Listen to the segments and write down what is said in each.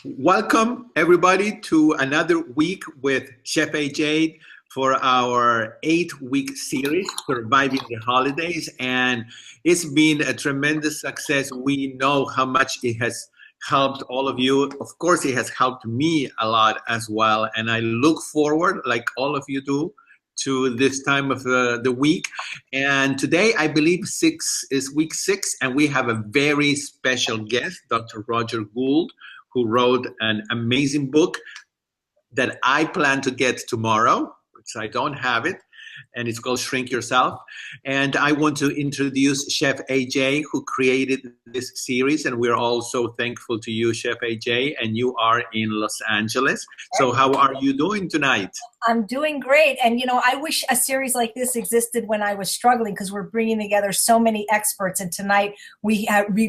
Welcome, everybody, to another week with Chef AJ for our 8-week series, Surviving the Holidays. And it's been a tremendous success. We know how much it has helped all of you. Of course, it has helped me a lot as well. And I look forward, like all of you do, to this time of the week. And today, I believe week 6, and we have a very special guest, Dr. Roger Gould, who wrote an amazing book that I plan to get tomorrow, which I don't have it, and it's called Shrink Yourself. And I want to introduce Chef AJ, who created this series, and we're all so thankful to you, Chef AJ, and you are in Los Angeles. So how are you doing tonight? I'm doing great. And, I wish a series like this existed when I was struggling, because we're bringing together so many experts. And tonight we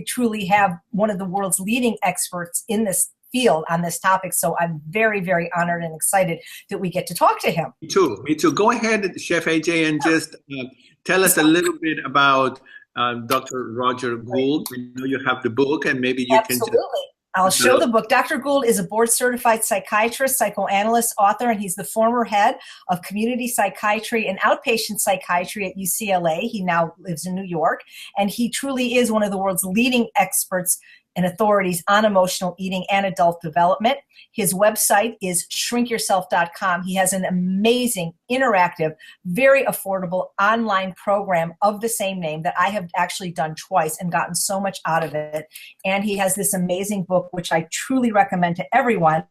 truly have one of the world's leading experts in this field on this topic. So I'm very, very honored and excited that we get to talk to him. Me too. Go ahead, Chef AJ, and just tell us a little bit about Dr. Roger Gould. We know you have the book, and maybe you can just... I'll show the book. Dr. Gould is a board-certified psychiatrist, psychoanalyst, author, and he's the former head of community psychiatry and outpatient psychiatry at UCLA. He now lives in New York, and he truly is one of the world's leading experts and authorities on emotional eating and adult development. His website is shrinkyourself.com. He has an amazing, interactive, very affordable online program of the same name that I have actually done twice and gotten so much out of it. And he has this amazing book, which I truly recommend to everyone,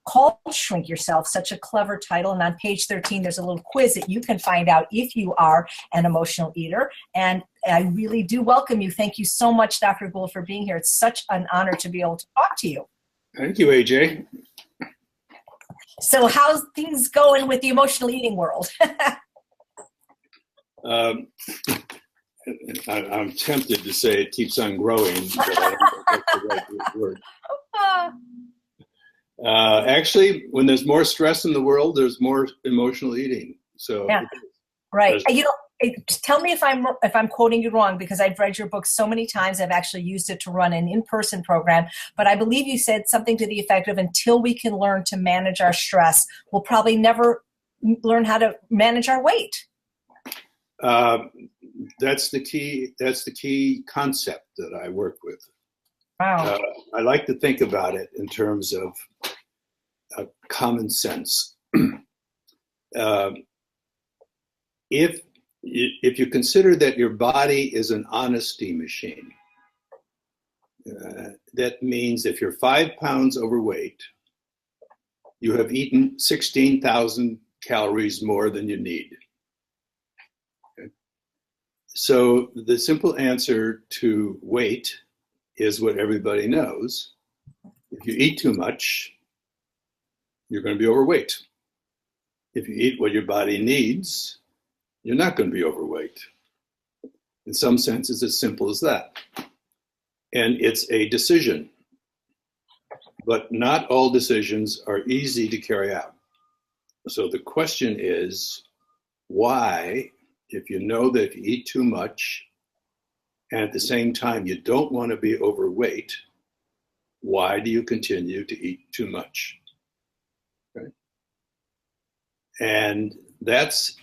called Shrink Yourself, such a clever title. And on page 13, there's a little quiz that you can find out if you are an emotional eater. And I really do welcome you. Thank you so much, Dr. Gould, for being here. It's such an honor to be able to talk to you. Thank you, AJ. So how's things going with the emotional eating world? I'm tempted to say it keeps on growing, but I don't think that's the right word. Actually, when there's more stress in the world, there's more emotional eating. So yeah, right. Tell me if I'm quoting you wrong, because I've read your book so many times. I've actually used it to run an in-person program. But I believe you said something to the effect of, until we can learn to manage our stress, we'll probably never learn how to manage our weight. That's the key concept that I work with. Wow. I like to think about it in terms of common sense. If you consider that your body is an honesty machine, that means if you're 5 pounds overweight, you have eaten 16,000 calories more than you need. Okay? So the simple answer to weight is what everybody knows. If you eat too much, you're going to be overweight. If you eat what your body needs, you're not going to be overweight. In some sense, it's as simple as that. And it's a decision. But not all decisions are easy to carry out. So the question is, why, if you know that if you eat too much, and at the same time you don't want to be overweight, why do you continue to eat too much? Okay? And that's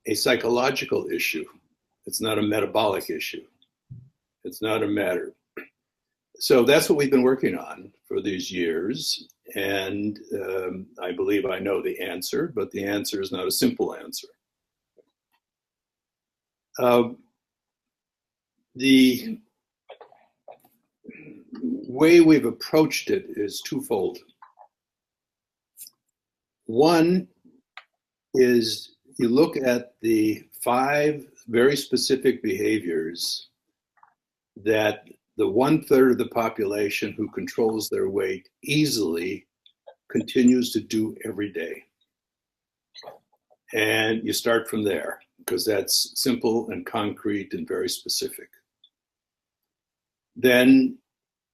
a psychological issue. It's not a metabolic issue. It's not a matter. So that's what we've been working on for these years. And I believe I know the answer, but the answer is not a simple answer. The way we've approached it is twofold. One is you look at the 5 very specific behaviors that the 1/3 of the population who controls their weight easily continues to do every day. And you start from there, because that's simple and concrete and very specific. Then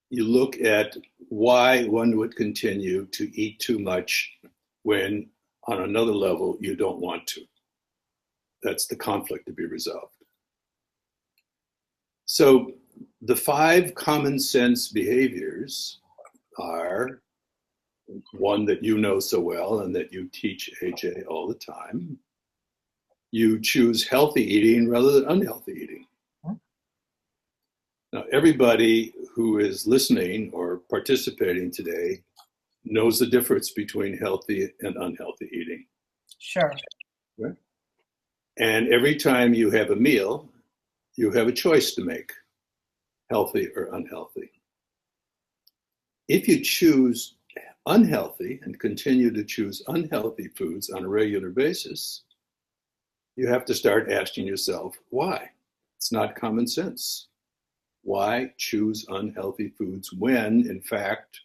you look at why one would continue to eat too much when on another level you don't want to. That's the conflict to be resolved. So the 5 common sense behaviors are one that you know so well and that you teach AJ all the time. You choose healthy eating rather than unhealthy eating. Now, everybody who is listening or participating today knows the difference between healthy and unhealthy eating. Sure. Right? And every time you have a meal, you have a choice to make, healthy or unhealthy. If you choose unhealthy and continue to choose unhealthy foods on a regular basis, you have to start asking yourself, why? It's not common sense. Why choose unhealthy foods when, in fact,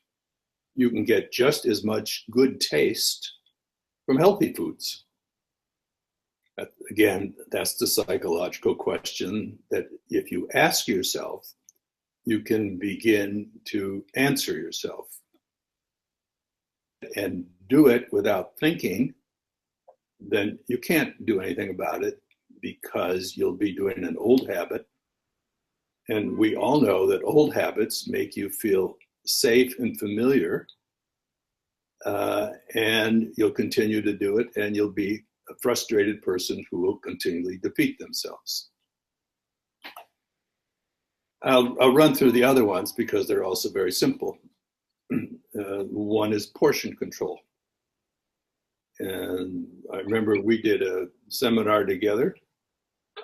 you can get just as much good taste from healthy foods? Again, that's the psychological question that if you ask yourself, you can begin to answer yourself. And do it without thinking, then you can't do anything about it because you'll be doing an old habit. And we all know that old habits make you feel safe and familiar, and you'll continue to do it, and you'll be a frustrated person who will continually defeat themselves. I'll run through the other ones because they're also very simple. One is portion control. And I remember we did a seminar together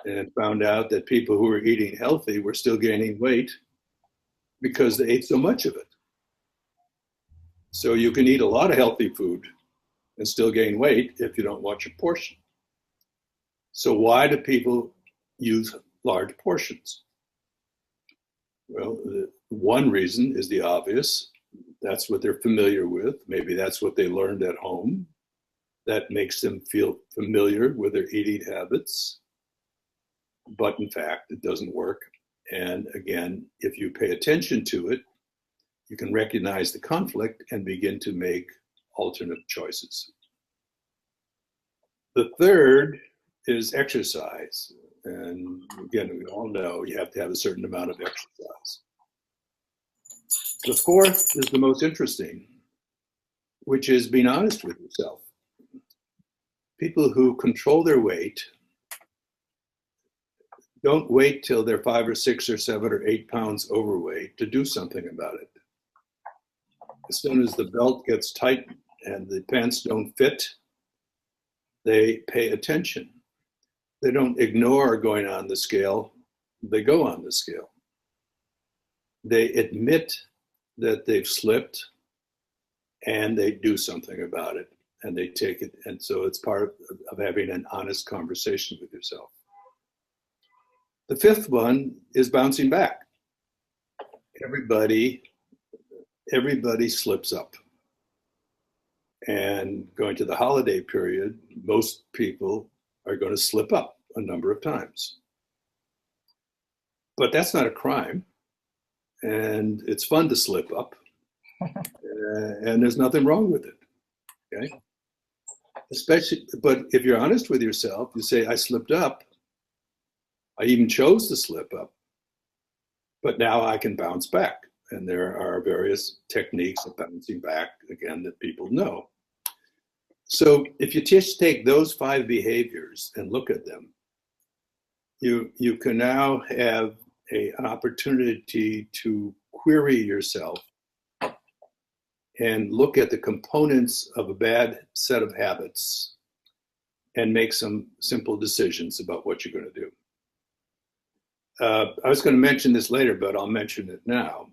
and found out that people who were eating healthy were still gaining weight because they ate so much of it. So you can eat a lot of healthy food and still gain weight if you don't watch your portion. So why do people use large portions? Well, one reason is the obvious. That's what they're familiar with. Maybe that's what they learned at home. That makes them feel familiar with their eating habits. But in fact, it doesn't work. And again, if you pay attention to it, you can recognize the conflict and begin to make alternate choices. The third is exercise. And again, we all know you have to have a certain amount of exercise. The fourth is the most interesting, which is being honest with yourself. People who control their weight don't wait till they're 5 or 6 or 7 or 8 pounds overweight to do something about it. As soon as the belt gets tight and the pants don't fit, they pay attention. They don't ignore going on the scale, they go on the scale. They admit that they've slipped and they do something about it and they take it. And so it's part of having an honest conversation with yourself. The fifth one is bouncing back. Everybody slips up. And going to the holiday period, most people are going to slip up a number of times. But that's not a crime. And it's fun to slip up. And there's nothing wrong with it. Okay? Especially, but if you're honest with yourself, you say, I slipped up. I even chose to slip up. But now I can bounce back. And there are various techniques of bouncing back, again, that people know. So if you just take those 5 behaviors and look at them, you can now have an opportunity to query yourself and look at the components of a bad set of habits and make some simple decisions about what you're going to do. I was going to mention this later, but I'll mention it now.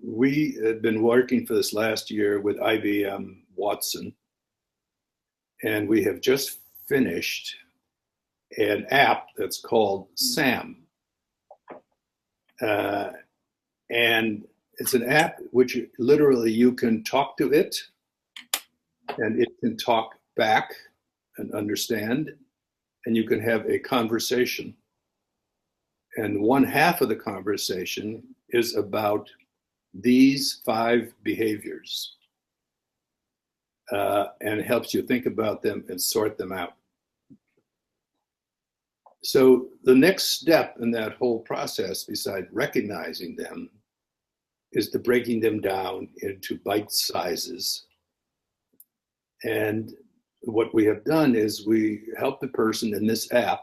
We had been working for this last year with IBM Watson, and we have just finished an app that's called SAM. And it's an app which literally you can talk to it, and it can talk back and understand, and you can have a conversation. And one half of the conversation is about these 5 behaviors, and it helps you think about them and sort them out. So the next step in that whole process, besides recognizing them, is to breaking them down into bite sizes. And what we have done is we help the person in this app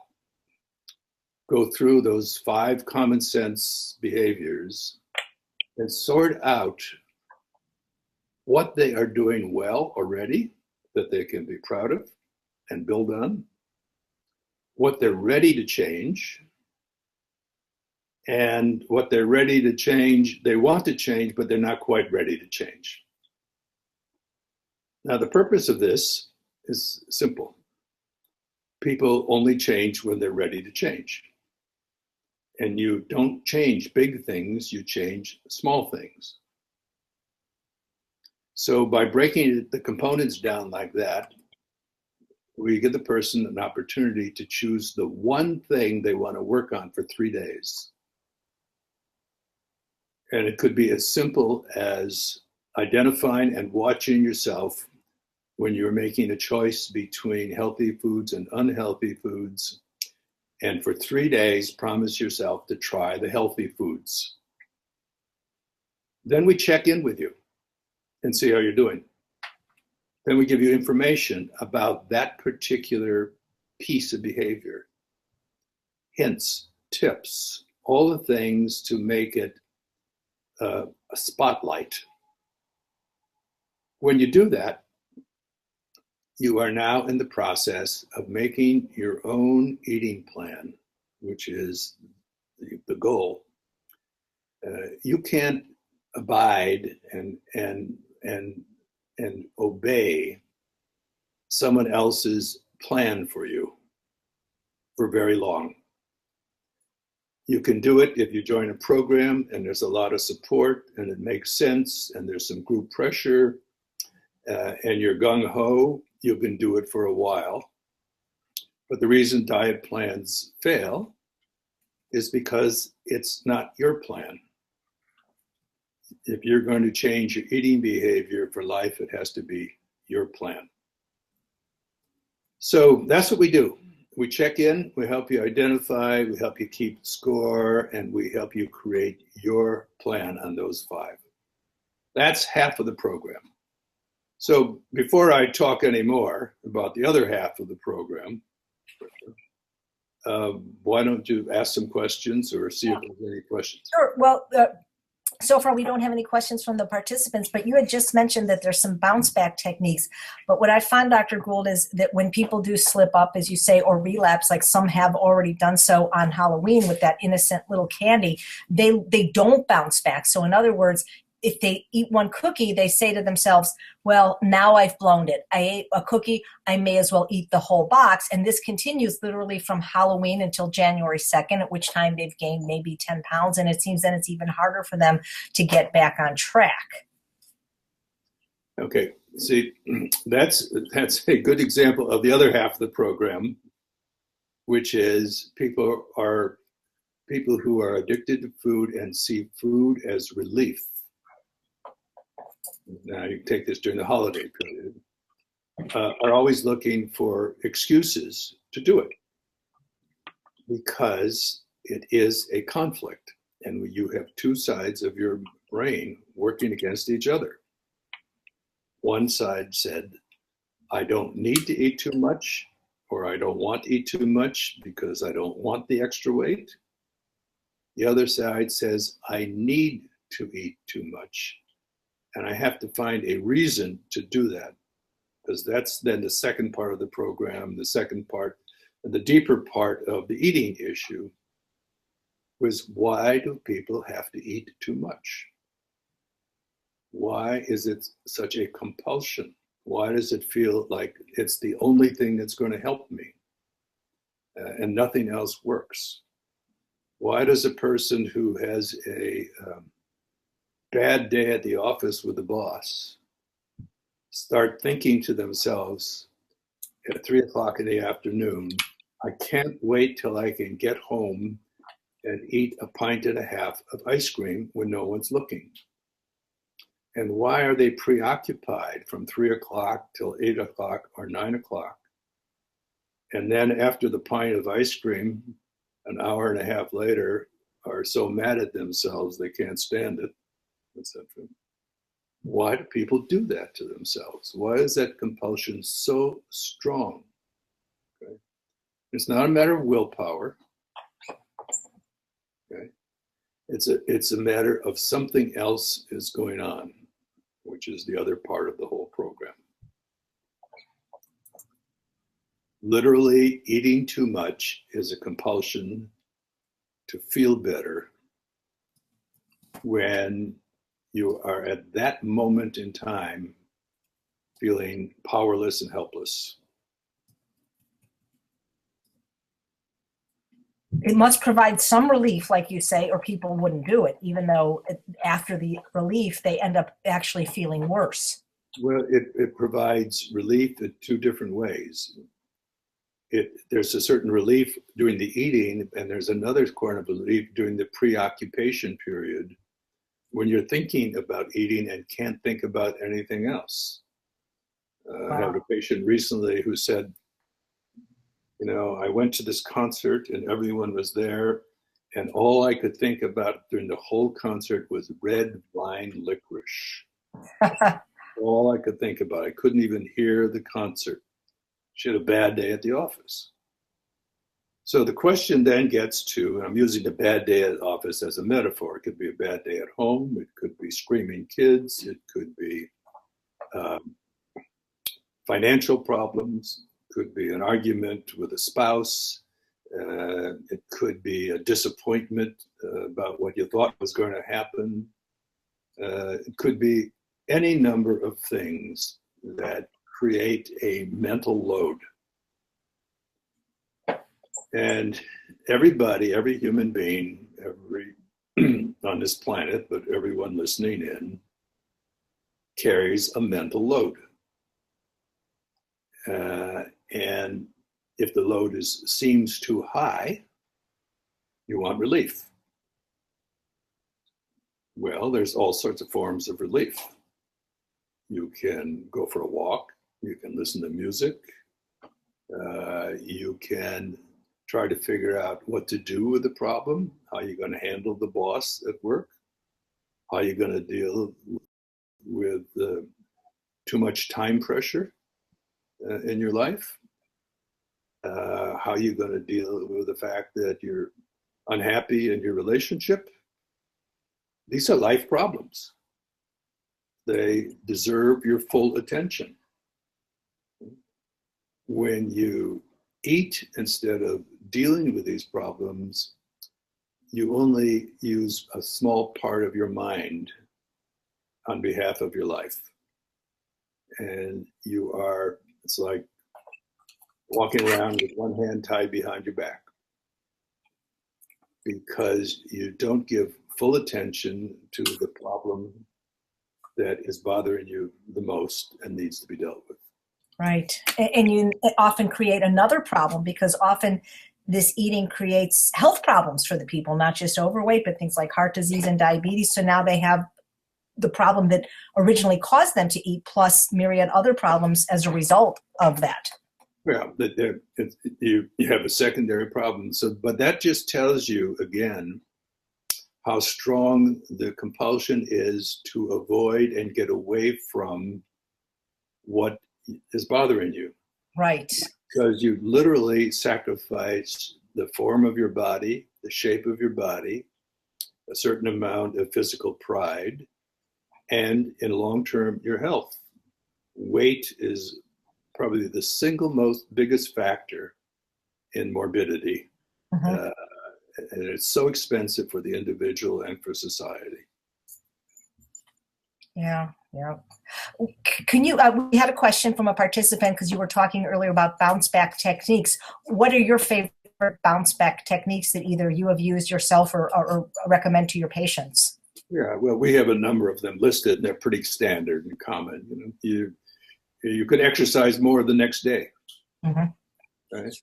go through those 5 common sense behaviors and sort out what they are doing well already that they can be proud of and build on, what they're ready to change, and what they're ready to change, they want to change, but they're not quite ready to change. Now, the purpose of this is simple. People only change when they're ready to change. And you don't change big things, you change small things. So by breaking the components down like that, we give the person an opportunity to choose the one thing they want to work on for 3 days. And it could be as simple as identifying and watching yourself when you're making a choice between healthy foods and unhealthy foods. And for 3 days, promise yourself to try the healthy foods. Then we check in with you and see how you're doing. Then we give you information about that particular piece of behavior. Hints, tips, all the things to make it a spotlight. When you do that, you are now in the process of making your own eating plan, which is the goal. You can't abide and obey someone else's plan for you for very long. You can do it if you join a program and there's a lot of support and it makes sense and there's some group pressure and you're gung-ho, you can do it for a while. But the reason diet plans fail is because it's not your plan. If you're going to change your eating behavior for life, it has to be your plan. So that's what we do. We check in, we help you identify, we help you keep score, and we help you create your plan on those 5. That's half of the program. So before I talk anymore about the other half of the program, why don't you ask some questions or see if there's any questions? Sure. Well, so far we don't have any questions from the participants, but you had just mentioned that there's some bounce back techniques. But what I found, Dr. Gould, is that when people do slip up, as you say, or relapse, like some have already done so on Halloween with that innocent little candy, they don't bounce back. So in other words, if they eat one cookie, they say to themselves, well, now I've blown it. I ate a cookie, I may as well eat the whole box. And this continues literally from Halloween until January 2nd, at which time they've gained maybe 10 pounds. And it seems then it's even harder for them to get back on track. Okay, see, that's a good example of the other half of the program, which is people who are addicted to food and see food as relief. Now you can take this during the holiday period, are always looking for excuses to do it because it is a conflict and you have 2 sides of your brain working against each other. One side said, I don't need to eat too much, or I don't want to eat too much because I don't want the extra weight. The other side says, I need to eat too much. And I have to find a reason to do that, because that's then the second part of the program. The second part, the deeper part of the eating issue was, why do people have to eat too much? Why is it such a compulsion? Why does it feel like it's the only thing that's going to help me and nothing else works? Why does a person who has a bad day at the office with the boss start thinking to themselves at 3 o'clock in the afternoon, I can't wait till I can get home and eat a pint and a half of ice cream when no one's looking? And why are they preoccupied from 3 o'clock till 8 o'clock or 9 o'clock? And then after the pint of ice cream, an hour and a half later, are so mad at themselves they can't stand it. etc. Why do people do that to themselves? Why is that compulsion so strong? Okay. It's not a matter of willpower. Okay. It's a matter of something else is going on, which is the other part of the whole program. Literally, eating too much is a compulsion to feel better when you are at that moment in time feeling powerless and helpless. It must provide some relief, like you say, or people wouldn't do it, even though after the relief, they end up actually feeling worse. Well, it provides relief in two different ways. There's a certain relief during the eating, and there's another kind of relief during the preoccupation period when you're thinking about eating and can't think about anything else. Wow. I had a patient recently who said, I went to this concert and everyone was there, and all I could think about during the whole concert was red wine licorice. All I could think about. I couldn't even hear the concert. She had a bad day at the office. So the question then gets to, and I'm using a bad day at the office as a metaphor. It could be a bad day at home. It could be screaming kids. It could be financial problems. It could be an argument with a spouse. It could be a disappointment about what you thought was going to happen. It could be any number of things that create a mental load. And everybody, every human being, on this planet, but everyone listening in, carries a mental load. And if the load seems too high, you want relief. Well, there's all sorts of forms of relief. You can go for a walk. You can listen to music. You can try to figure out what to do with the problem. How you're going to handle the boss at work. How you're going to deal with too much time pressure in your life. How you're going to deal with the fact that you're unhappy in your relationship. These are life problems. They deserve your full attention. When you eat instead of dealing with these problems, you only use a small part of your mind on behalf of your life. And it's like walking around with one hand tied behind your back, because you don't give full attention to the problem that is bothering you the most and needs to be dealt with. Right. And you often create another problem, because often this eating creates health problems for the people, not just overweight, but things like heart disease and diabetes. So now they have the problem that originally caused them to eat, plus myriad other problems as a result of that. Yeah, you have a secondary problem. But that just tells you, again, how strong the compulsion is to avoid and get away from what is bothering you. Right. Because you literally sacrifice the form of your body, the shape of your body, a certain amount of physical pride, and in long term, your health. Weight is probably the single most biggest factor in morbidity. Mm-hmm. And it's so expensive for the individual and for society. Yeah. Can you, we had a question from a participant, because you were talking earlier about bounce back techniques. What are your favorite bounce back techniques that either you have used yourself or recommend to your patients? Yeah, well, we have a number of them listed, and they're pretty standard and common. You could exercise more the next day. Mm-hmm. Right?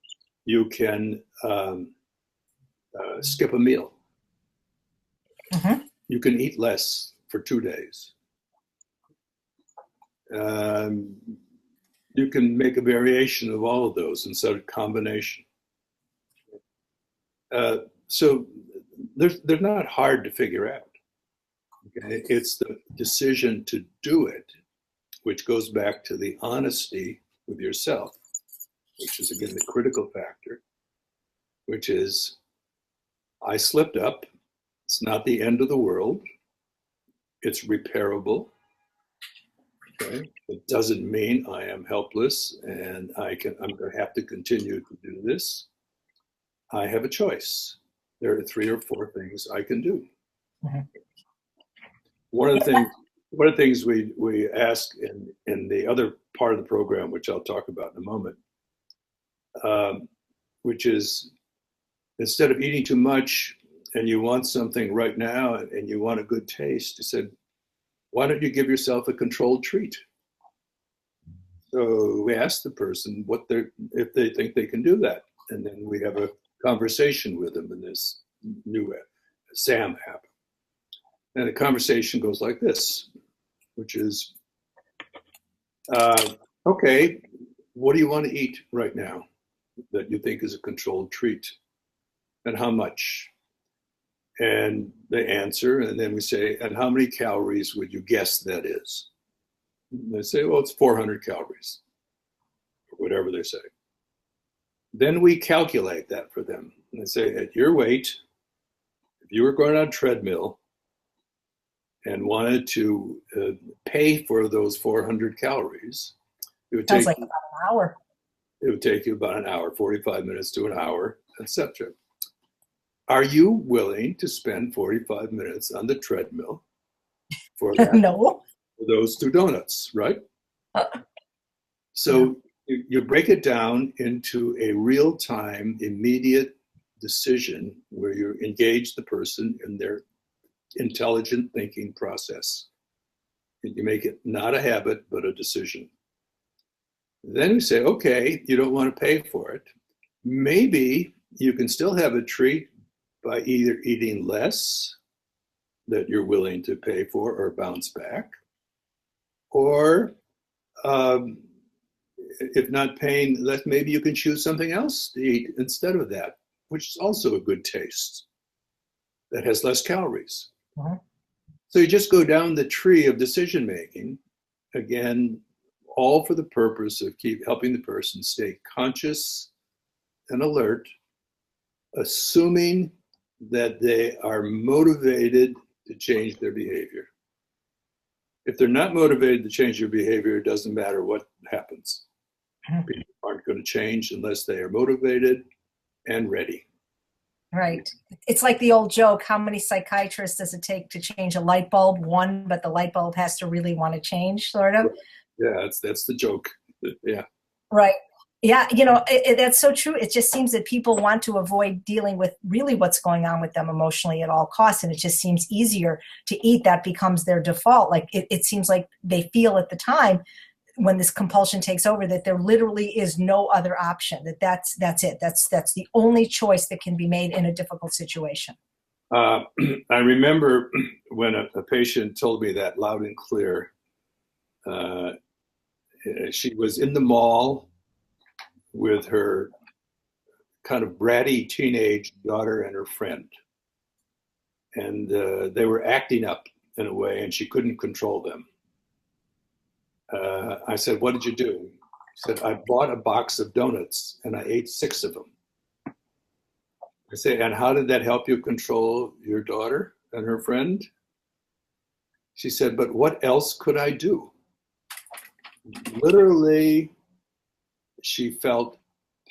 You can skip a meal. Mm-hmm. You can eat less for 2 days. You can make a variation of all of those instead of combination. So they're not hard to figure out. Okay? It's the decision to do it, which goes back to the honesty with yourself, which is again the critical factor, which is, I slipped up. It's not the end of the world. It's repairable. Okay? It doesn't mean I am helpless and I'm going to have to continue to do this. I have a choice. There are 3 or 4 things I can do. Mm-hmm. One of the things we ask in the other part of the program, which I'll talk about in a moment, which is, instead of eating too much and you want something right now and you want a good taste, you said, why don't you give yourself a controlled treat? So we ask the person if they think they can do that. And then we have a conversation with them in this new SAM app. And the conversation goes like this, which is, okay, what do you want to eat right now that you think is a controlled treat? And how much? And they answer, and then we say, and how many calories would you guess that is? And they say, well, it's 400 calories, or whatever they say. Then we calculate that for them. And they say, at your weight, if you were going on a treadmill and wanted to pay for those 400 calories, it would take like about an hour. It would take you about an hour, 45 minutes to an hour, etc. Are you willing to spend 45 minutes on the treadmill for that? No. For those 2 donuts, right? So you break it down into a real-time, immediate decision where you engage the person in their intelligent thinking process. And you make it not a habit, but a decision. Then you say, okay, you don't want to pay for it. Maybe you can still have a treat by either eating less that you're willing to pay for or bounce back, or if not paying less, maybe you can choose something else to eat instead of that, which is also a good taste that has less calories. Uh-huh. So you just go down the tree of decision making, again, all for the purpose of helping the person stay conscious and alert, assuming that they are motivated to change their behavior. If they're not motivated to change their behavior, it doesn't matter what happens. People aren't going to change unless they are motivated and ready. Right. It's like the old joke, how many psychiatrists does it take to change a light bulb? 1, but the light bulb has to really want to change, sort of. Yeah, that's the joke. Yeah. Right. Yeah, that's so true. It just seems that people want to avoid dealing with really what's going on with them emotionally at all costs. And it just seems easier to eat. That becomes their default. Like it seems like they feel at the time when this compulsion takes over that there literally is no other option, that's it. That's the only choice that can be made in a difficult situation. I remember when a patient told me that loud and clear. She was in the mall with her kind of bratty teenage daughter and her friend. And they were acting up in a way, and she couldn't control them. I said, what did you do? She said, I bought a box of donuts and I ate 6 of them. I say, and how did that help you control your daughter and her friend? She said, but what else could I do? Literally, she felt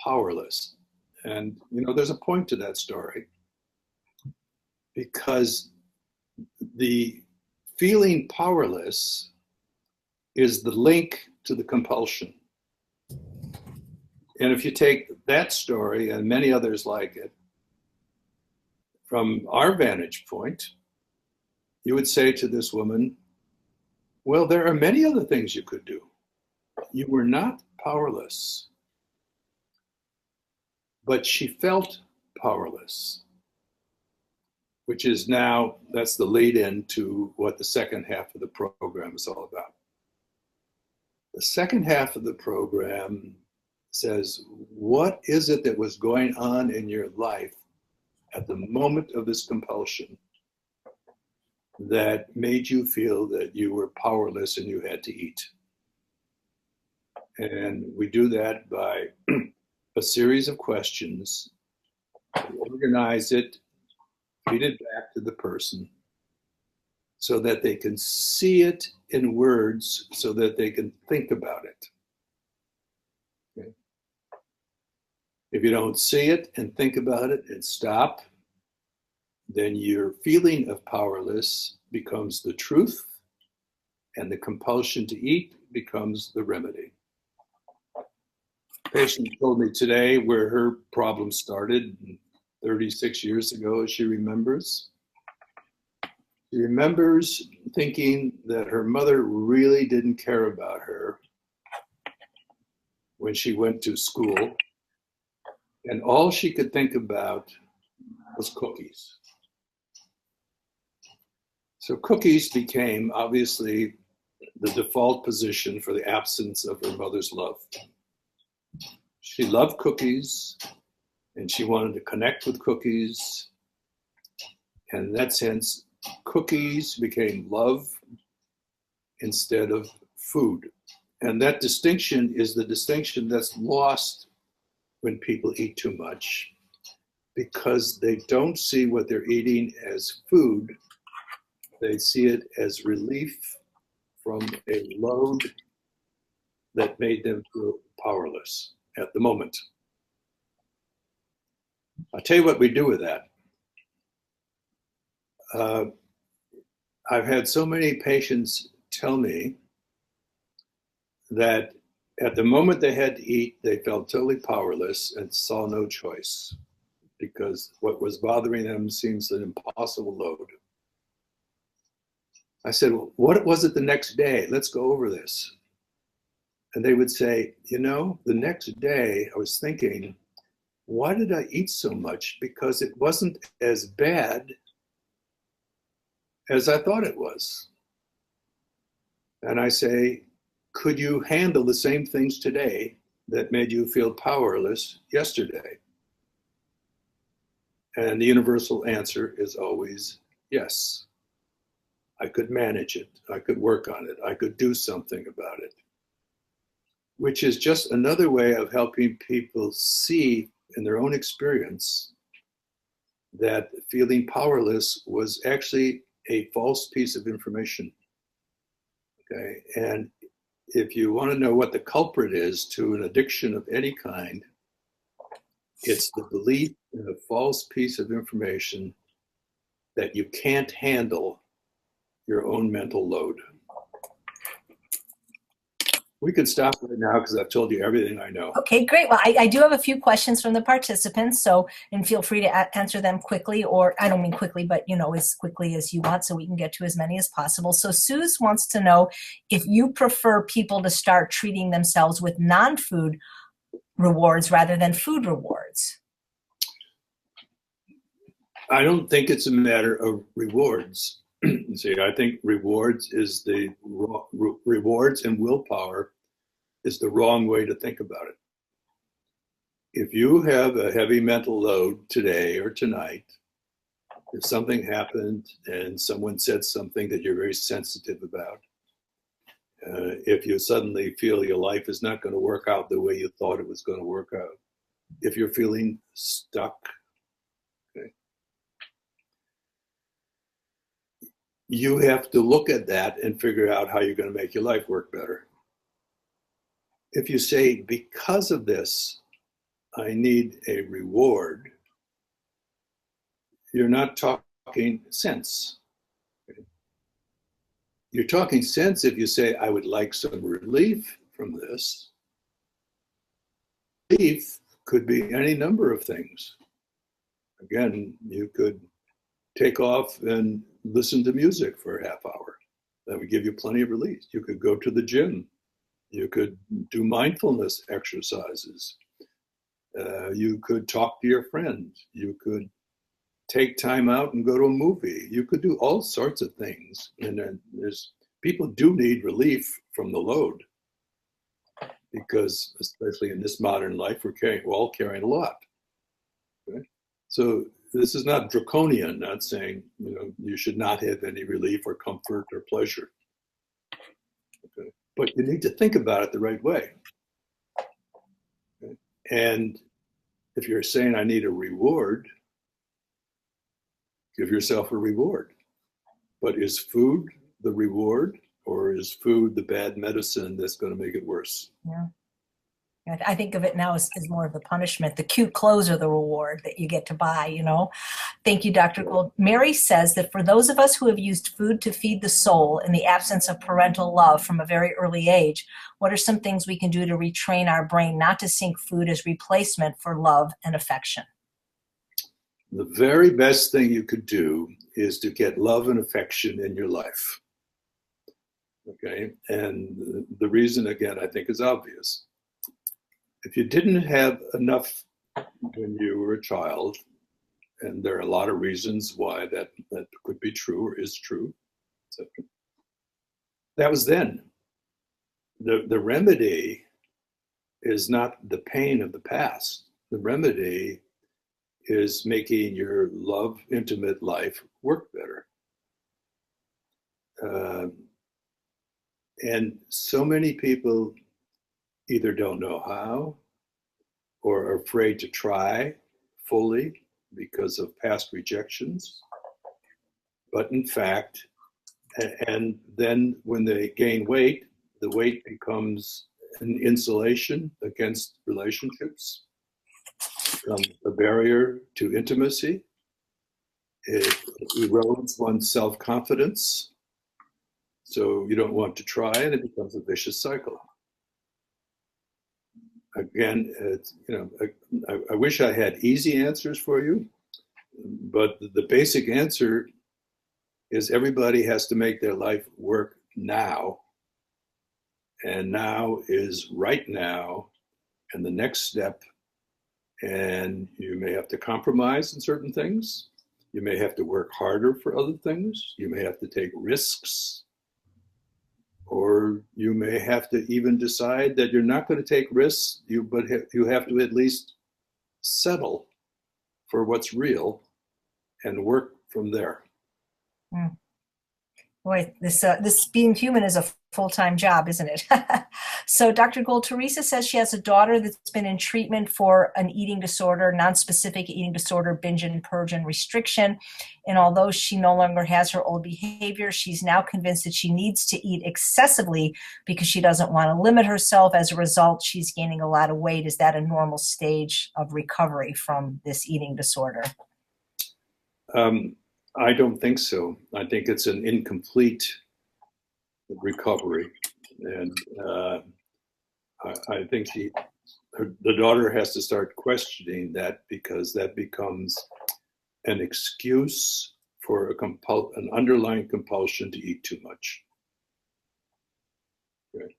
powerless. And, there's a point to that story, because the feeling powerless is the link to the compulsion. And if you take that story and many others like it, from our vantage point, you would say to this woman, well, there are many other things you could do. You were not powerless. But she felt powerless, which is now, that's the lead in to what the second half of the program is all about. The second half of the program says, what is it that was going on in your life at the moment of this compulsion that made you feel that you were powerless and you had to eat. And we do that by a series of questions, organize it, feed it back to the person so that they can see it in words, so that they can think about it. Okay. If you don't see it and think about it and stop, then your feeling of powerless becomes the truth, and the compulsion to eat becomes the remedy. A patient told me today where her problem started 36 years ago, as she remembers. She remembers thinking that her mother really didn't care about her when she went to school, and all she could think about was cookies. So cookies became, obviously, the default position for the absence of her mother's love. She loved cookies, and she wanted to connect with cookies. And in that sense, cookies became love instead of food. And that distinction is the distinction that's lost when people eat too much, because they don't see what they're eating as food. They see it as relief from a load that made them feel powerless at the moment. I'll tell you what we do with that. I've had so many patients tell me that at the moment they had to eat, they felt totally powerless and saw no choice, because what was bothering them seems an impossible load. I said, well, what was it the next day? Let's go over this. And they would say, you know, the next day I was thinking, why did I eat so much? Because it wasn't as bad as I thought it was. And I say, could you handle the same things today that made you feel powerless yesterday? And the universal answer is always yes. I could manage it. I could work on it. I could do something about it. Which is just another way of helping people see in their own experience that feeling powerless was actually a false piece of information. Okay, and if you want to know what the culprit is to an addiction of any kind, it's the belief in a false piece of information that you can't handle your own mental load. We can stop right now because I've told you everything I know. Okay, great. Well, I do have a few questions from the participants, and feel free to answer them quickly, or I don't mean quickly, but as quickly as you want, so we can get to as many as possible. So Suze wants to know if you prefer people to start treating themselves with non-food rewards rather than food rewards. I don't think it's a matter of rewards. See, I think rewards and willpower is the wrong way to think about it. If you have a heavy mental load today or tonight, if something happened and someone said something that you're very sensitive about, if you suddenly feel your life is not going to work out the way you thought it was going to work out, if you're feeling stuck, okay, you have to look at that and figure out how you're going to make your life work better. If you say, because of this, I need a reward, you're not talking sense. You're talking sense if you say, I would like some relief from this. Relief could be any number of things. Again, you could take off and listen to music for a half hour. That would give you plenty of relief. You could go to the gym. You could do mindfulness exercises. You could talk to your friend. You could take time out and go to a movie. You could do all sorts of things. And people do need relief from the load, because especially in this modern life, we're all carrying a lot. Okay? So this is not draconian, not saying, you should not have any relief or comfort or pleasure. Okay. But you need to think about it the right way. Okay. And if you're saying I need a reward, give yourself a reward. But is food the reward, or is food the bad medicine that's going to make it worse? Yeah. I think of it now as more of the punishment. The cute clothes are the reward that you get to buy, Thank you, Dr. Gould. Mary says that for those of us who have used food to feed the soul in the absence of parental love from a very early age, what are some things we can do to retrain our brain not to think food as replacement for love and affection? The very best thing you could do is to get love and affection in your life. Okay? And the reason, again, I think is obvious. If you didn't have enough when you were a child, and there are a lot of reasons why that could be true or is true, that was then. The remedy is not the pain of the past. The remedy is making your love, intimate life work better. And so many people either don't know how or are afraid to try fully because of past rejections. But in fact, and then when they gain weight, the weight becomes an insulation against relationships, becomes a barrier to intimacy. It erodes one's self-confidence. So you don't want to try, and it becomes a vicious cycle. Again, I wish I had easy answers for you, but the basic answer is everybody has to make their life work now. And now is right now, and the next step. And you may have to compromise in certain things. You may have to work harder for other things. You may have to take risks. Or you may have to even decide that you're not going to take risks, but you have to at least settle for what's real and work from there. Mm. Boy, this being human is a full-time job, isn't it? So Dr. Gould, Teresa says she has a daughter that's been in treatment for an eating disorder, non-specific eating disorder, binge and purge and restriction. And although she no longer has her old behavior, she's now convinced that she needs to eat excessively because she doesn't want to limit herself. As a result, she's gaining a lot of weight. Is that a normal stage of recovery from this eating disorder? I don't think so. I think it's an incomplete recovery. And I think the daughter has to start questioning that, because that becomes an excuse for an underlying compulsion to eat too much. Okay.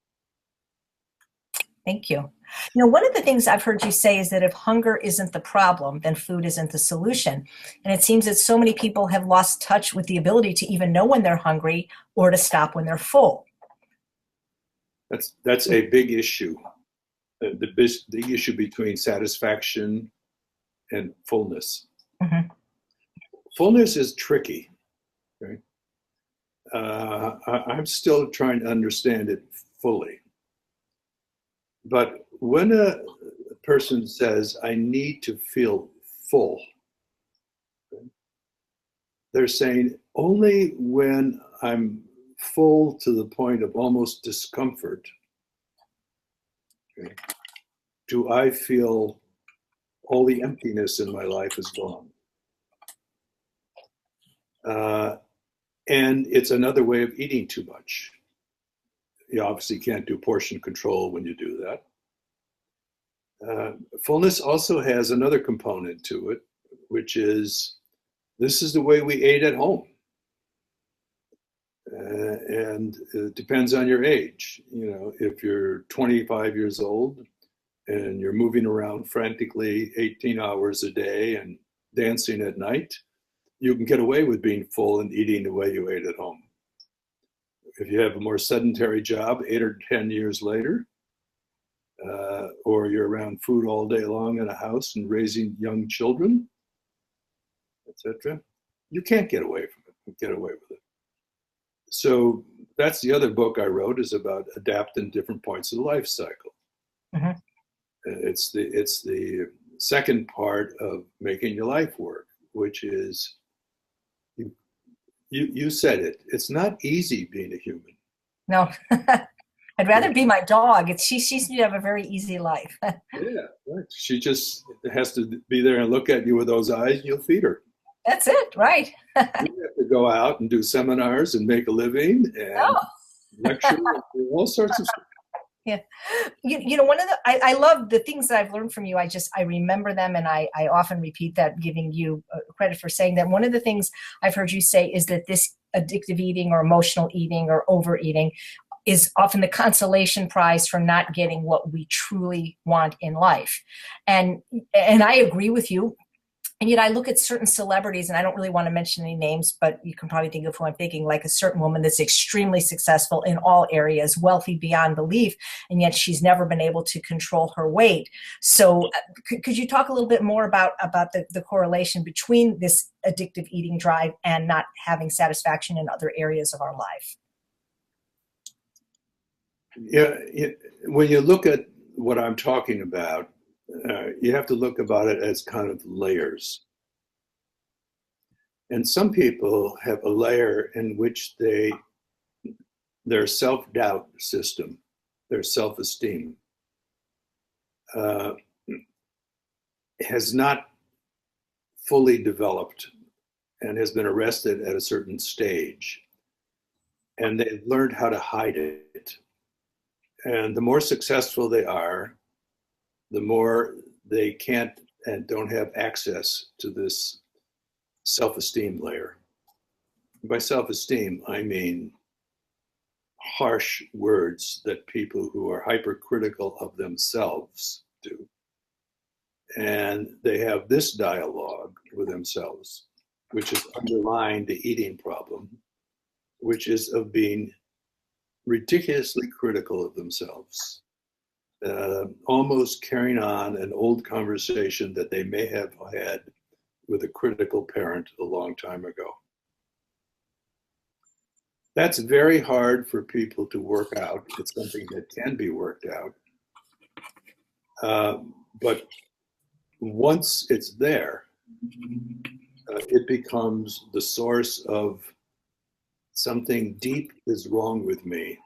Thank you. One of the things I've heard you say is that if hunger isn't the problem, then food isn't the solution. And it seems that so many people have lost touch with the ability to even know when they're hungry or to stop when they're full. That's a big issue. The issue between satisfaction and fullness. Mm-hmm. Fullness is tricky. Okay? I'm still trying to understand it fully. But when a person says, I need to feel full, okay, they're saying only when I'm full to the point of almost discomfort, okay, do I feel all the emptiness in my life is gone. And it's another way of eating too much. You obviously can't do portion control when you do that. Fullness also has another component to it, which is this is the way we ate at home. And it depends on your age. If you're 25 years old and you're moving around frantically 18 hours a day and dancing at night, you can get away with being full and eating the way you ate at home. If you have a more sedentary job 8 or 10 years later, or you're around food all day long in a house and raising young children, etc. You can't get away from it. Get away with it. So that's the other book I wrote, is about adapting different points of the life cycle. Mhm. It's the second part of making your life work, which is you said it. It's not easy being a human. No, I'd rather be my dog. She seems to have a very easy life. Yeah, right. She just has to be there and look at you with those eyes, and you'll feed her. That's it, right? You have to go out and do seminars and make a living and Oh. lecture and do all sorts of stuff. Yeah. You know, one of the, I love the things that I've learned from you. I remember them, and I often repeat that, giving you credit for saying that. One of the things I've heard you say is that this addictive eating or emotional eating or overeating is often the consolation prize for not getting what we truly want in life. And I agree with you. And yet I look at certain celebrities, and I don't really want to mention any names, but you can probably think of who I'm thinking, like a certain woman that's extremely successful in all areas, wealthy beyond belief, and yet she's never been able to control her weight. So could you talk a little bit more about the correlation between this addictive eating drive and not having satisfaction in other areas of our life? Yeah, when you look at what I'm talking about, you have to look about it as kind of layers. And some people have a layer in which their self-doubt system, their self-esteem, has not fully developed and has been arrested at a certain stage. And they've learned how to hide it. And the more successful they are, the more they can't and don't have access to this self-esteem layer. By self-esteem, I mean harsh words that people who are hypercritical of themselves do. And they have this dialogue with themselves, which is underlying the eating problem, which is of being ridiculously critical of themselves. Almost carrying on an old conversation that they may have had with a critical parent a long time ago. That's very hard for people to work out. It's something that can be worked out. But once it's there, it becomes the source of something deep is wrong with me.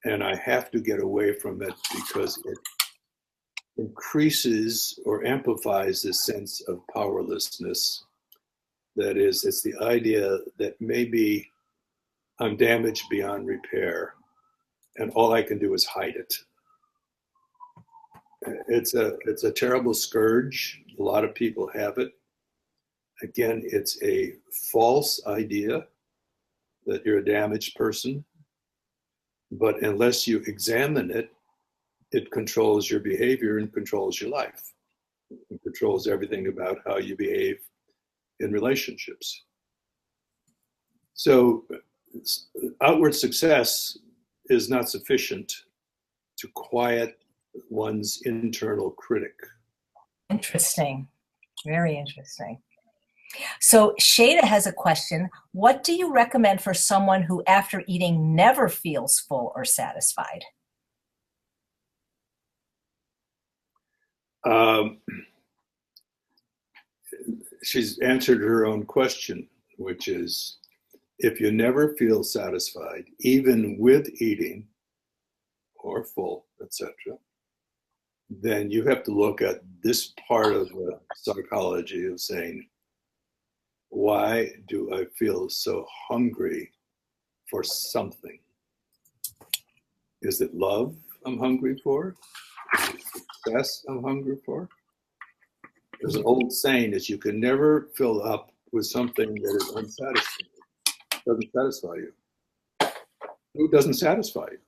And I have to get away from it because it increases or amplifies this sense of powerlessness. That is, it's the idea that maybe I'm damaged beyond repair and all I can do is hide it. It's a terrible scourge. A lot of people have it. Again, it's a false idea that you're a damaged person. But unless you examine it, it controls your behavior and controls your life. It controls everything about how you behave in relationships. So outward success is not sufficient to quiet one's internal critic. Interesting. Very interesting. So Shada has a question. What do you recommend for someone who after eating never feels full or satisfied? She's answered her own question, which is, if you never feel satisfied, even with eating or full, etc., then you have to look at this part of the psychology of saying, why do I feel so hungry for something? Is it love I'm hungry for? Is it success I'm hungry for? There's an old saying is you can never fill up with something that is unsatisfying. It doesn't satisfy you. Food doesn't satisfy you.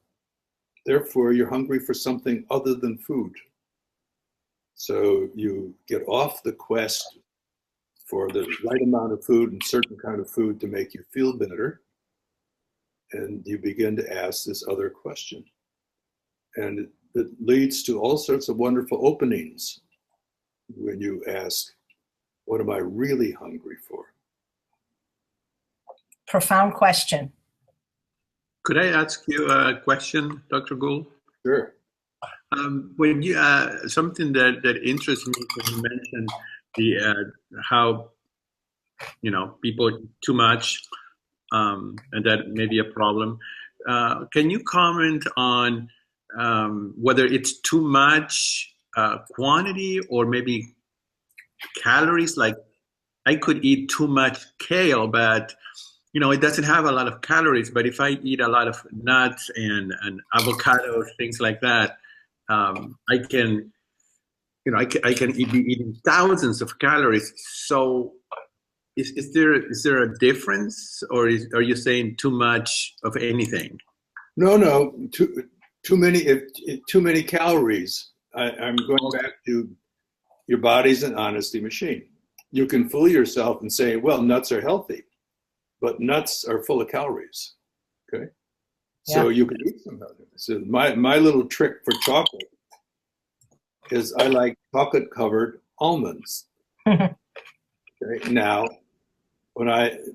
Therefore, you're hungry for something other than food. So you get off the quest for the right amount of food and certain kind of food to make you feel better. And you begin to ask this other question. And it leads to all sorts of wonderful openings when you ask, What am I really hungry for? Profound question. Could I ask you a question, Dr. Gould? Sure. When you something that interests me when you mentioned the how people eat too much, and that may be a problem. Can you comment on whether it's too much quantity or maybe calories? Like I could eat too much kale, but it doesn't have a lot of calories. But if I eat a lot of nuts and avocados, things like that, I can, I can be eating thousands of calories. So is there a difference, or are you saying too much of anything? No, too many calories. I'm going back to your body's an honesty machine. You can fool yourself and say, well, nuts are healthy, but nuts are full of calories. Okay, so you can eat some of them. So my little trick for chocolate is I like chocolate covered almonds. Okay, now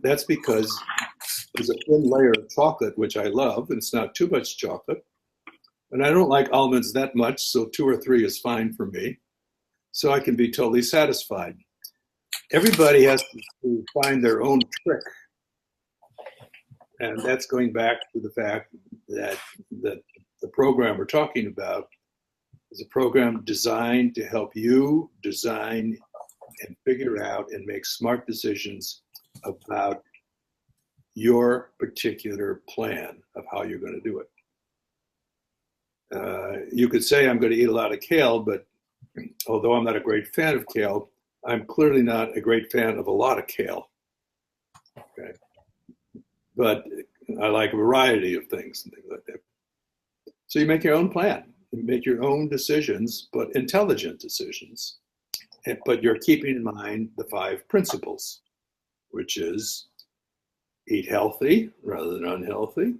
that's because there's a thin layer of chocolate, which I love, and it's not too much chocolate. And I don't like almonds that much, so 2 or 3 is fine for me. So I can be totally satisfied. Everybody has to find their own trick. And that's going back to the fact that the program we're talking about is a program designed to help you design and figure out and make smart decisions about your particular plan of how you're going to do it. You could say I'm going to eat a lot of kale, but although I'm not a great fan of kale, I'm clearly not a great fan of a lot of kale. Okay, but I like a variety of things and things like that. So you make your own plan, you make your own decisions, but intelligent decisions. But you're keeping in mind the 5 principles, which is eat healthy rather than unhealthy.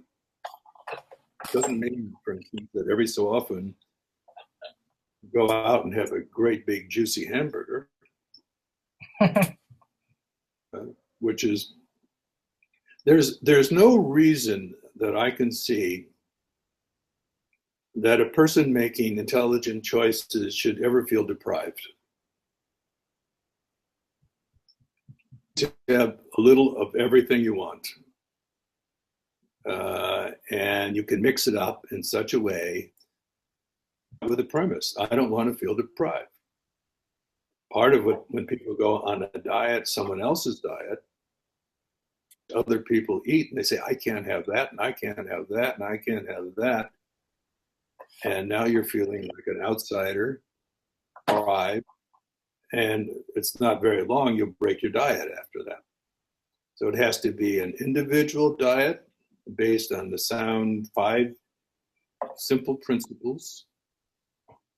It doesn't mean, for instance, that every so often go out and have a great big juicy hamburger, which is there's no reason that I can see that a person making intelligent choices should ever feel deprived. To have a little of everything you want. And you can mix it up in such a way with a premise. I don't want to feel deprived. Part of it, when people go on a diet, someone else's diet, other people eat and they say, I can't have that, and I can't have that, and I can't have that. And now you're feeling like an outsider, deprived, and it's not very long, you'll break your diet after that. So it has to be an individual diet based on the sound 5 simple principles,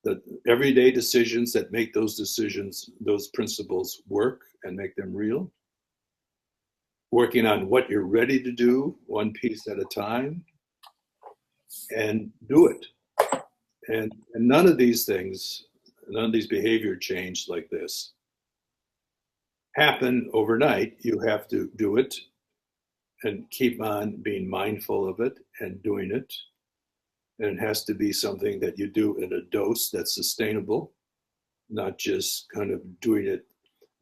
the everyday decisions that make those decisions, those principles work and make them real. Working on what you're ready to do, one piece at a time, and do it. And none of these things, none of these behavior change like this happen overnight. You have to do it and keep on being mindful of it and doing it. And it has to be something that you do in a dose that's sustainable, not just kind of doing it,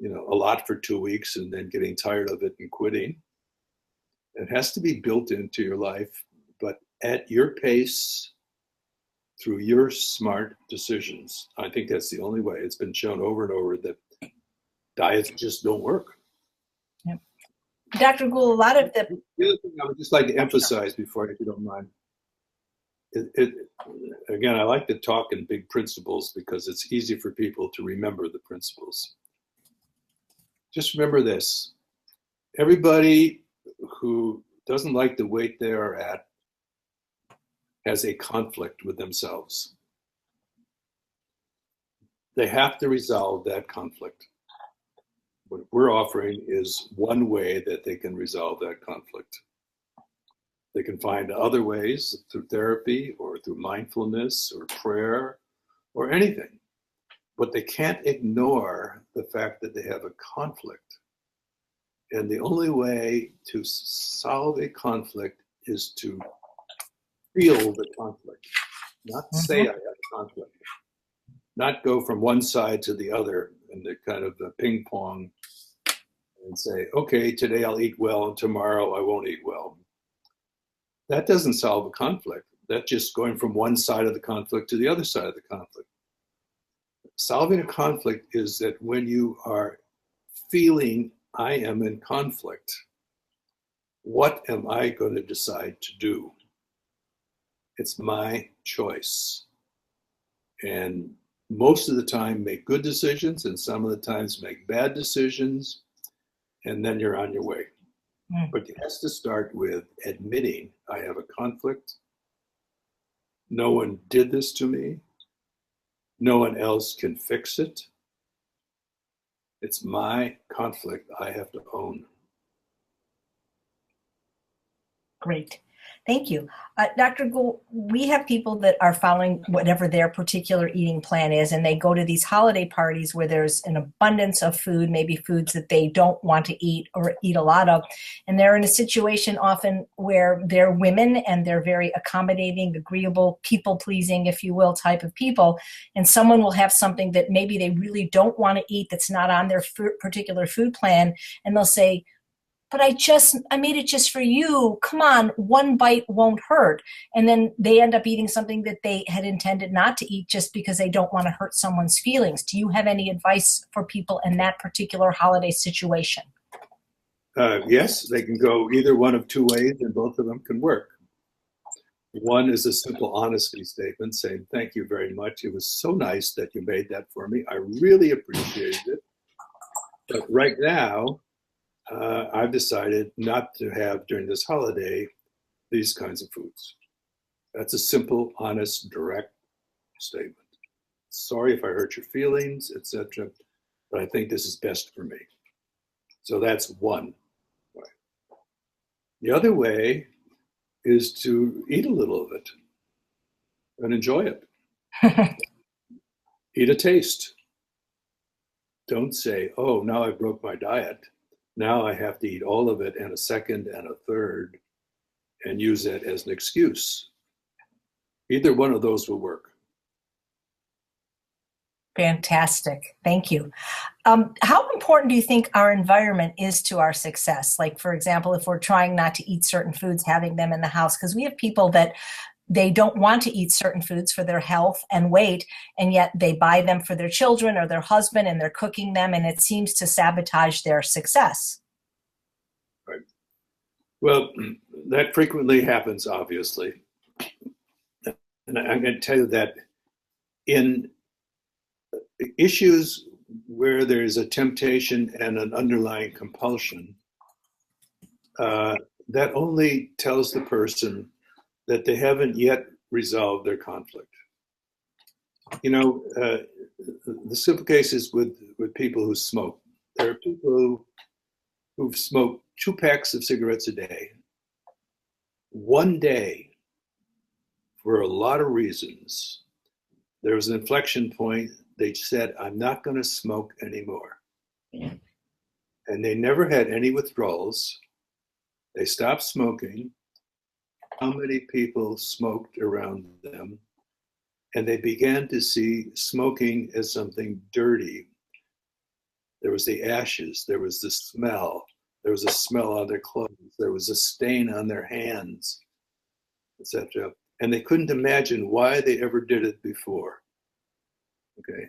a lot for 2 weeks and then getting tired of it and quitting. It has to be built into your life, but at your pace, through your smart decisions. I think that's the only way. It's been shown over and over that diets just don't work. Yep. Dr. Gould, a lot of the other thing I would just like to emphasize before, if you don't mind, again, I like to talk in big principles because it's easy for people to remember the principles. Just remember this. Everybody who doesn't like the weight they are at has a conflict with themselves. They have to resolve that conflict. What we're offering is one way that they can resolve that conflict. They can find other ways through therapy or through mindfulness or prayer or anything. but they can't ignore the fact that they have a conflict. And the only way to solve a conflict is to feel the conflict, not say I have a conflict, not go from one side to the other and the kind of the ping pong and say, okay, today I'll eat well and tomorrow I won't eat well. That doesn't solve a conflict. That's just going from one side of the conflict to the other side of the conflict. Solving a conflict is that when you are feeling I am in conflict, what am I going to decide to do? It's my choice. And most of the time make good decisions, and some of the times make bad decisions, and then you're on your way. But it has to start with admitting I have a conflict. No one did this to me. No one else can fix it. It's my conflict I have to own. Great. Thank you. Dr. Gould, we have people that are following whatever their particular eating plan is, and they go to these holiday parties where there's an abundance of food, maybe foods that they don't want to eat or eat a lot of. And they're in a situation often where they're women and they're very accommodating, agreeable, people-pleasing, if you will, type of people. And someone will have something that maybe they really don't want to eat that's not on their particular food plan, and they'll say, but I made it just for you. Come on, one bite won't hurt. And then they end up eating something that they had intended not to eat just because they don't want to hurt someone's feelings. Do you have any advice for people in that particular holiday situation? Yes, they can go either one of two ways, and both of them can work. One is a simple honesty statement saying, thank you very much. It was so nice that you made that for me. I really appreciated it. But right now, I've decided not to have during this holiday these kinds of foods. That's a simple, honest, direct statement. Sorry if I hurt your feelings, etc., but I think this is best for me. So that's one way. The other way is to eat a little of it and enjoy it. Eat a taste. Don't say, oh, now I broke my diet. Now I have to eat all of it and a second and a third and use that as an excuse. Either one of those will work. Fantastic. Thank you. How important do you think our environment is to our success? Like, for example, if we're trying not to eat certain foods, having them in the house, because we have people that they don't want to eat certain foods for their health and weight, and yet they buy them for their children or their husband, and they're cooking them, and it seems to sabotage their success. Right. Well, that frequently happens, obviously. And I'm going to tell you that in issues where there's a temptation and an underlying compulsion, that only tells the person that they haven't yet resolved their conflict. You know, the simple case is with people who smoke. There are people who've smoked 2 packs of cigarettes a day. One day, for a lot of reasons, there was an inflection point. They said, I'm not going to smoke anymore. Yeah. And they never had any withdrawals. They stopped smoking. How many people smoked around them? And they began to see smoking as something dirty. There was the ashes, there was the smell, there was a smell on their clothes, there was a stain on their hands, etc. And they couldn't imagine why they ever did it before. Okay,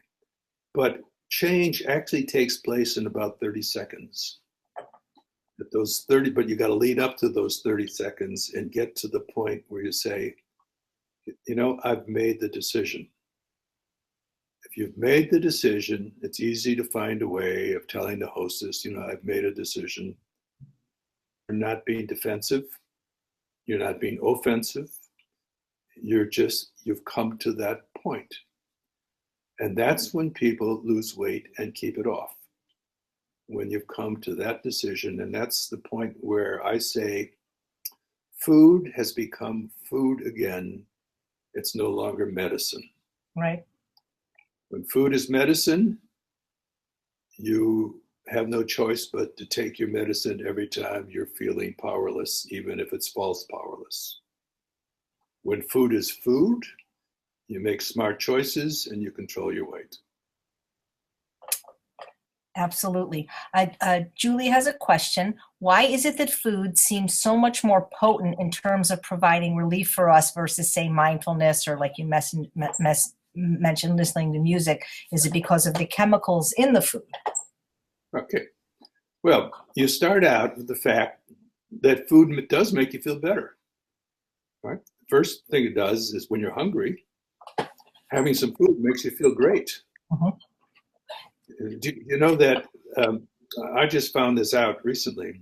but change actually takes place in about 30 seconds. At those 30, but you got to lead up to those 30 seconds and get to the point where you say, you know, I've made the decision. If you've made the decision, it's easy to find a way of telling the hostess, you know, I've made a decision. You're not being defensive. You're not being offensive. You've come to that point. And that's when people lose weight and keep it off. When you've come to that decision, and that's the point where I say, food has become food again. It's no longer medicine. Right. When food is medicine, you have no choice but to take your medicine every time you're feeling powerless, even if it's false powerless. When food is food, you make smart choices and you control your weight. Absolutely. Julie has a question. Why is it that food seems so much more potent in terms of providing relief for us versus, say, mindfulness, or like you mentioned, listening to music? Is it because of the chemicals in the food? Okay. Well, you start out with the fact that food does make you feel better. Right? The first thing it does is when you're hungry, having some food makes you feel great. Mm-hmm. Do you know that I just found this out recently?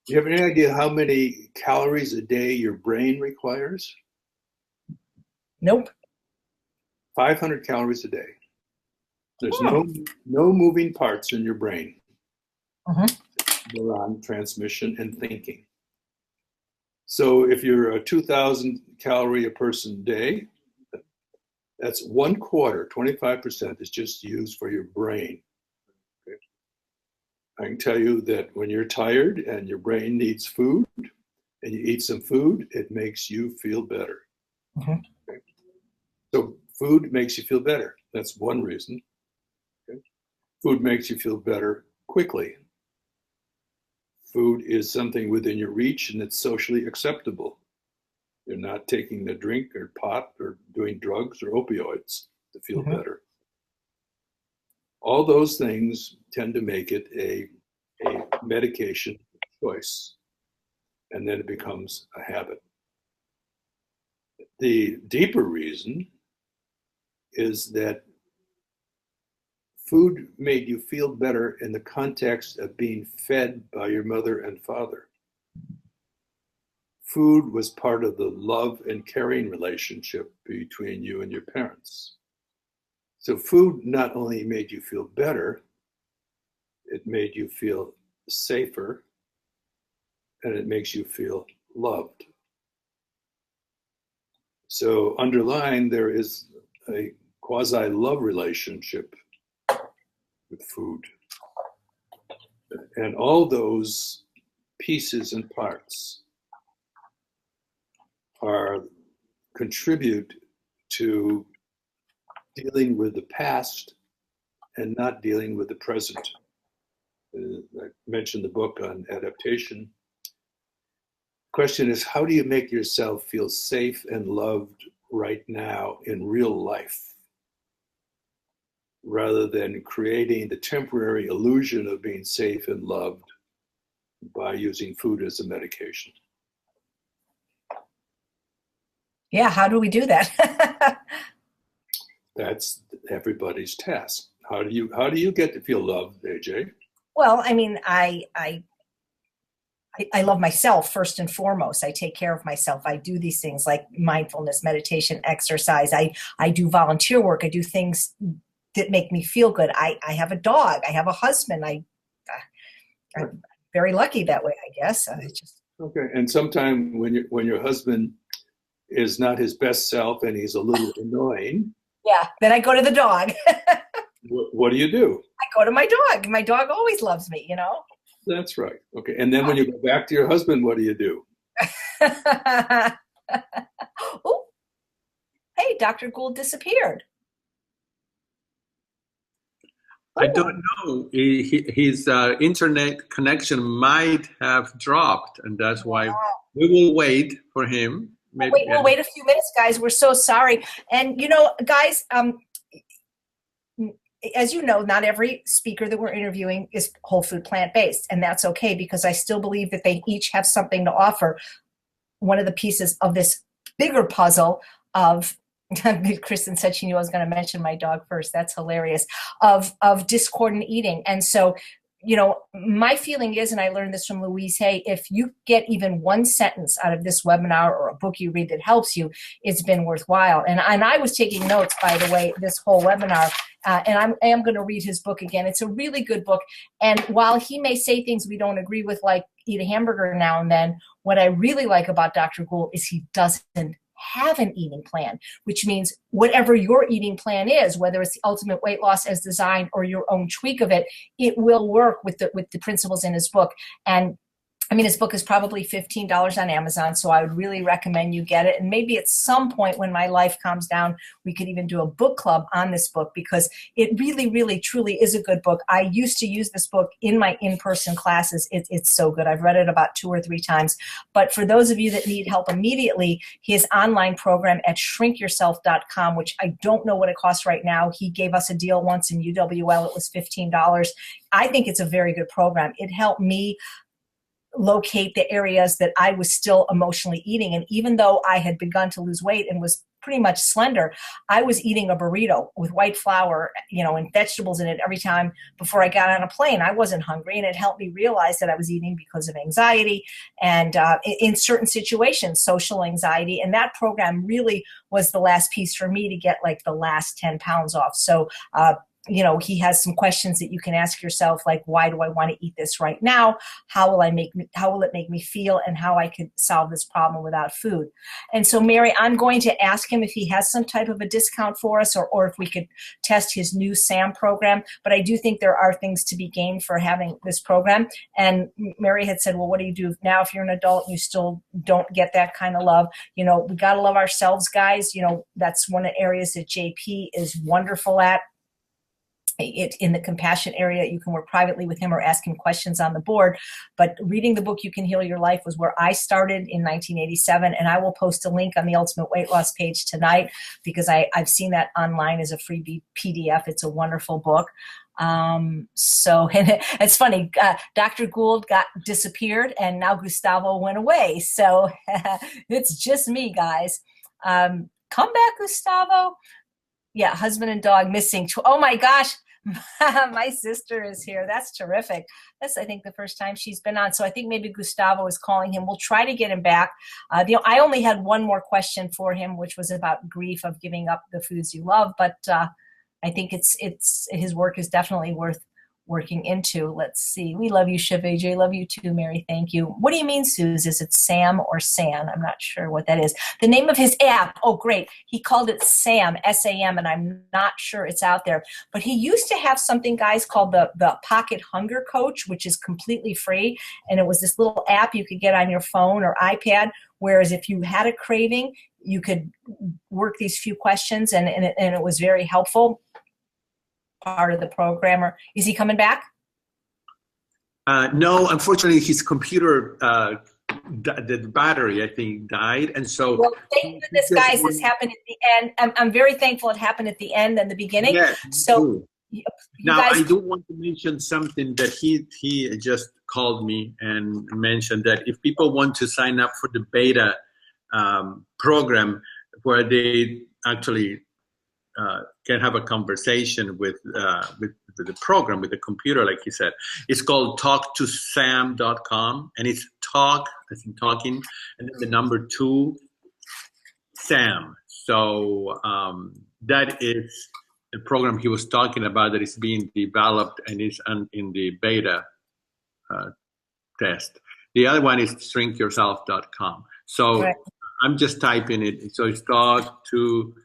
Do you have any idea how many calories a day your brain requires? Nope. 500 calories a day. There's no moving parts in your brain. Mm-hmm. Neuron transmission and thinking. So if you're a 2,000 calorie a person day, that's 1/4, 25% is just used for your brain. Okay. I can tell you that when you're tired and your brain needs food and you eat some food, it makes you feel better. Mm-hmm. Okay. So food makes you feel better. That's one reason. Okay. Food makes you feel better quickly. Food is something within your reach and it's socially acceptable. You're not taking the drink or pot or doing drugs or opioids to feel Mm-hmm. better. All those things tend to make it a medication choice, and then it becomes a habit. The deeper reason is that food made you feel better in the context of being fed by your mother and father. Food was part of the love and caring relationship between you and your parents. So food not only made you feel better, it made you feel safer, and it makes you feel loved. So underlying there is a quasi-love relationship with food. And all those pieces and parts contribute to dealing with the past and not dealing with the present. I mentioned the book on adaptation. Question is, how do you make yourself feel safe and loved right now in real life, rather than creating the temporary illusion of being safe and loved by using food as a medication? Yeah, how do we do that? That's everybody's task. How do you get to feel loved, AJ? Well, I mean, I love myself first and foremost. I take care of myself. I do these things like mindfulness, meditation, exercise. I do volunteer work. I do things that make me feel good. I have a dog. I have a husband. I'm very lucky that way, I guess. Okay. And sometimes when your husband is not his best self and he's a little annoying. Yeah. Then I go to the dog. What do you do? I go to my dog. My dog always loves me, you know? That's right. Okay. And then when you go back to your husband, what do you do? Oh, hey, Dr. Gould disappeared. I don't know. His internet connection might have dropped, and that's why we will wait for him. Maybe, we'll wait a few minutes, guys. We're so sorry. And, guys, as you know, not every speaker that we're interviewing is whole food plant-based, and that's okay, because I still believe that they each have something to offer. One of the pieces of this bigger puzzle of Kristen said she knew I was going to mention my dog first. That's hilarious. Of discordant eating. And so, my feeling is, and I learned this from Louise Hay, if you get even one sentence out of this webinar or a book you read that helps you, it's been worthwhile. And I was taking notes, by the way, this whole webinar, and I am going to read his book again. It's a really good book. And while he may say things we don't agree with, like eat a hamburger now and then, what I really like about Dr. Gould is he doesn't have an eating plan, which means whatever your eating plan is, whether it's the ultimate weight loss as designed or your own tweak of it, it will work with the principles in his book. And I mean, his book is probably $15 on Amazon, so I would really recommend you get it. And maybe at some point when my life calms down, we could even do a book club on this book, because it really, really, truly is a good book. I used to use this book in my in-person classes. It's so good. I've read it about 2 or 3 times. But for those of you that need help immediately, his online program at shrinkyourself.com, which I don't know what it costs right now. He gave us a deal once in UWL. It was $15. I think it's a very good program. It helped me locate the areas that I was still emotionally eating. And even though I had begun to lose weight and was pretty much slender, I was eating a burrito with white flour, and vegetables in it every time before I got on a plane. I wasn't hungry, and it helped me realize that I was eating because of anxiety and in certain situations, social anxiety. And that program really was the last piece for me to get like the last 10 pounds off. So, he has some questions that you can ask yourself, like, why do I want to eat this right now? How will it make me feel, and how I could solve this problem without food? And so, Mary, I'm going to ask him if he has some type of a discount for us, or if we could test his new SAM program. But I do think there are things to be gained for having this program. And Mary had said, well, what do you do now if you're an adult and you still don't get that kind of love? We got to love ourselves, guys. That's one of the areas that JP is wonderful at. In the compassion area, you can work privately with him or ask him questions on the board. But reading the book, You Can Heal Your Life, was where I started in 1987. And I will post a link on the Ultimate Weight Loss page tonight, because I've seen that online as a free PDF. It's a wonderful book. And it's funny, Dr. Gould disappeared, and now Gustavo went away. So it's just me, guys. Come back, Gustavo. Yeah, husband and dog missing. Oh my gosh. My sister is here. That's terrific. That's, I think, the first time she's been on. So I think maybe Gustavo is calling him. We'll try to get him back. I only had one more question for him, which was about grief of giving up the foods you love. But I think it's his work is definitely worth working into. Let's see. We love you, Chef AJ. Love you too, Mary. Thank you. What do you mean, Suze? Is it Sam or San? I'm not sure what that is. The name of his app. Oh, great. He called it Sam, S-A-M, and I'm not sure it's out there. But he used to have something, guys, called the Pocket Hunger Coach, which is completely free. And it was this little app you could get on your phone or iPad, whereas if you had a craving, you could work these few questions, and it was very helpful. Part of the program. Or is he coming back? No, unfortunately, his computer, the battery, I think, died, and so. Well, thank goodness, guys, this happened at the end. I'm very thankful it happened at the end and the beginning. Yes, so now guys, I do want to mention something that he just called me and mentioned, that if people want to sign up for the beta program, where they actually can have a conversation with the program, with the computer, like he said. It's called talktosam.com, and it's talk, as in talking, and then the number 2, Sam. So that is the program he was talking about that is being developed and is in the beta test. The other one is shrinkyourself.com. So right. I'm just typing it. So it's talk to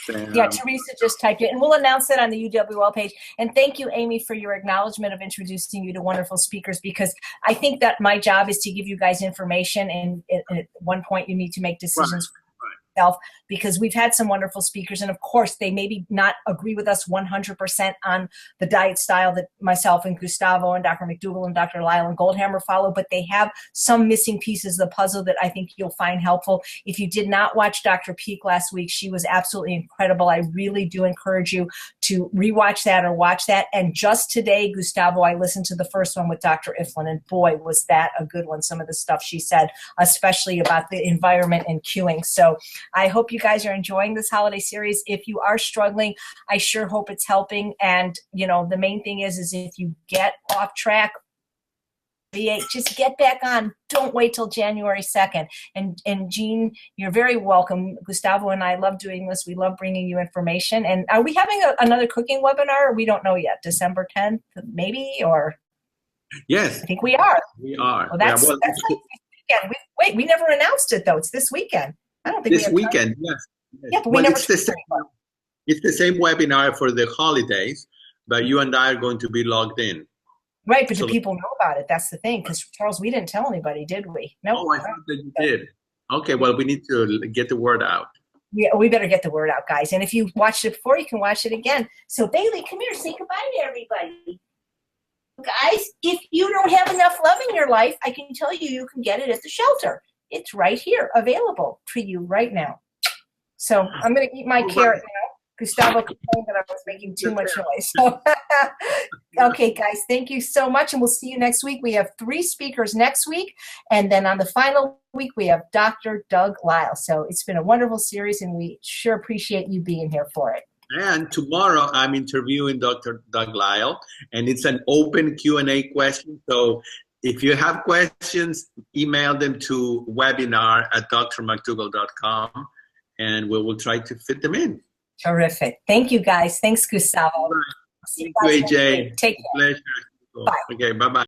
Sam. Yeah, Teresa just typed it, and we'll announce it on the UWL page. And thank you, Amy, for your acknowledgement of introducing you to wonderful speakers, because I think that my job is to give you guys information, and at one point you need to make decisions. Right. Because we've had some wonderful speakers, and of course they maybe not agree with us 100% on the diet style that myself and Gustavo and Dr. McDougall and Dr. Lyle and Goldhammer follow, but they have some missing pieces of the puzzle that I think you'll find helpful. If you did not watch Dr. Peak last week, she was absolutely incredible. I really do encourage you to rewatch that or watch that. And just today, Gustavo, I listened to the first one with Dr. Iflin, and boy, was that a good one. Some of the stuff she said, especially about the environment and queuing. So I hope you guys are enjoying this holiday series. If you are struggling, I sure hope it's helping. And, you know, the main thing is if you get off track, just get back on. Don't wait till January 2nd. And Jean, you're very welcome. Gustavo and I love doing this. We love bringing you information. And are we having another cooking webinar? We don't know yet. December 10th, maybe, or? Yes. I think we are. We are. Well, that's like this weekend. Wait, we never announced it, though. It's this weekend. I don't think This we have time. weekend, yes. Yeah, but we Well, never it's the told same. anybody. It's the same webinar for the holidays, but you and I are going to be logged in. Right, but So- do people know about it? That's the thing. Because Charles, we didn't tell anybody, did we? No. Oh, I thought that you did. Okay, well, we need to get the word out. Yeah, we better get the word out, guys. And if you watched it before, you can watch it again. So Bailey, come here, say goodbye to everybody. Guys, if you don't have enough love in your life, I can tell you, you can get it at the shelter. It's right here, available for you right now. So I'm going to eat my carrot now. Gustavo complained that I was making too much noise. So, okay, guys, thank you so much, and we'll see you next week. We have 3 speakers next week, and then on the final week, we have Dr. Doug Lyle. So it's been a wonderful series, and we sure appreciate you being here for it. And tomorrow, I'm interviewing Dr. Doug Lyle, and it's an open Q&A question. So if you have questions, email them to webinar@drmcdougall.com, and we will try to fit them in. Terrific. Thank you, guys. Thanks, Gustavo. All right. Thank you, AJ. Take care. Pleasure. Bye. Okay, bye-bye.